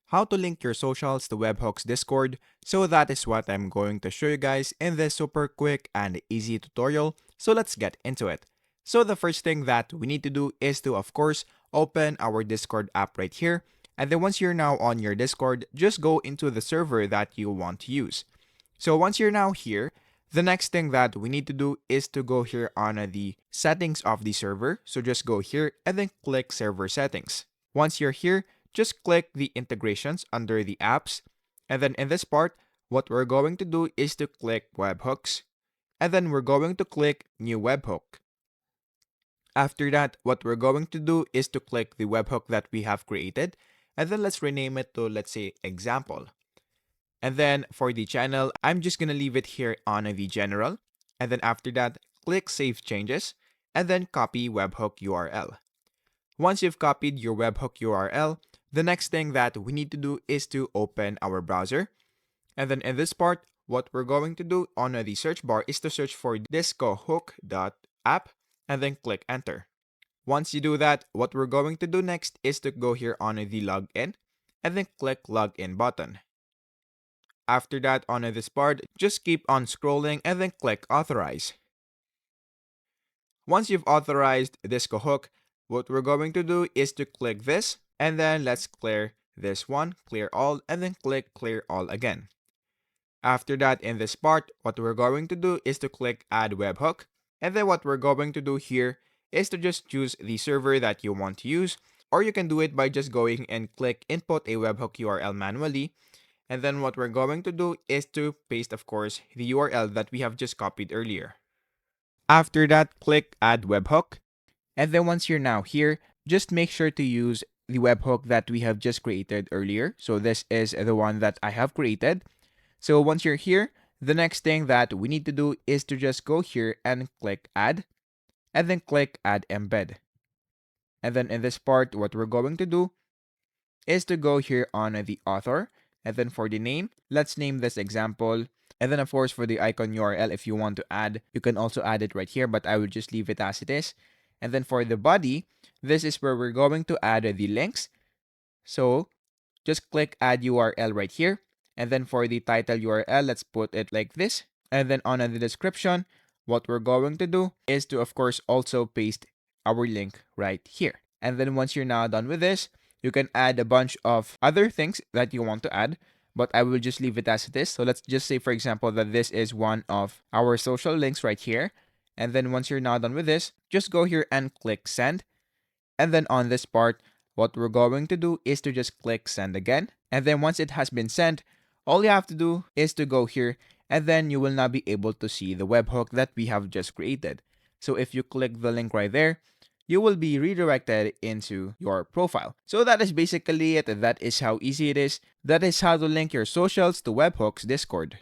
how to link your socials to Webhooks Discord. So that is what I'm going to show you guys in this super quick and easy tutorial. So let's get into it. So the first thing that we need to do is to, of course, open our Discord app right here. And then once you're now on your Discord, just go into the server that you want to use. So once you're now here, the next thing that we need to do is to go here on the settings of the server. So just go here and then click server settings. Once you're here, just click the integrations under the apps. And then in this part, what we're going to do is to click webhooks. And then we're going to click new webhook. After that, what we're going to do is to click the webhook that we have created. And then let's rename it to, let's say, example. And then for the channel, I'm just going to leave it here on the general. And then after that, click save changes and then copy webhook URL. Once you've copied your webhook URL, the next thing that we need to do is to open our browser. And then in this part, what we're going to do on the search bar is to search for discohook.app and then click enter. Once you do that, what we're going to do next is to go here on the login and then click login button. After that, on this part, just keep on scrolling and then click authorize. Once you've authorized Discohook, what we're going to do is to click this and then let's clear this one, clear all, and then click clear all again. After that, in this part, what we're going to do is to click add webhook. And then what we're going to do here is to just choose the server that you want to use, or you can do it by just going and click input a webhook URL manually. And then what we're going to do is to paste, of course, the URL that we have just copied earlier. After that, click add webhook. And then once you're now here, just make sure to use the webhook that we have just created earlier. So this is the one that I have created. So once you're here, the next thing that we need to do is to just go here and click add. And then click add embed. And then in this part, what we're going to do is to go here on the author. And then for the name, let's name this example. And then of course for the icon URL, if you want to add, you can also add it right here, but I will just leave it as it is. And then for the body, this is where we're going to add the links. So just click add URL right here. And then for the title URL, let's put it like this. And then on the description, what we're going to do is to, of course, also paste our link right here. And then once you're now done with this, you can add a bunch of other things that you want to add, but I will just leave it as it is. So let's just say, for example, that this is one of our social links right here. And then once you're now done with this, just go here and click send. And then on this part, what we're going to do is to just click send again. And then once it has been sent, all you have to do is to go here and then you will now be able to see the webhook that we have just created. So if you click the link right there, you will be redirected into your profile. So that is basically it. That is how easy it is. That is how to link your socials to Webhooks Discord.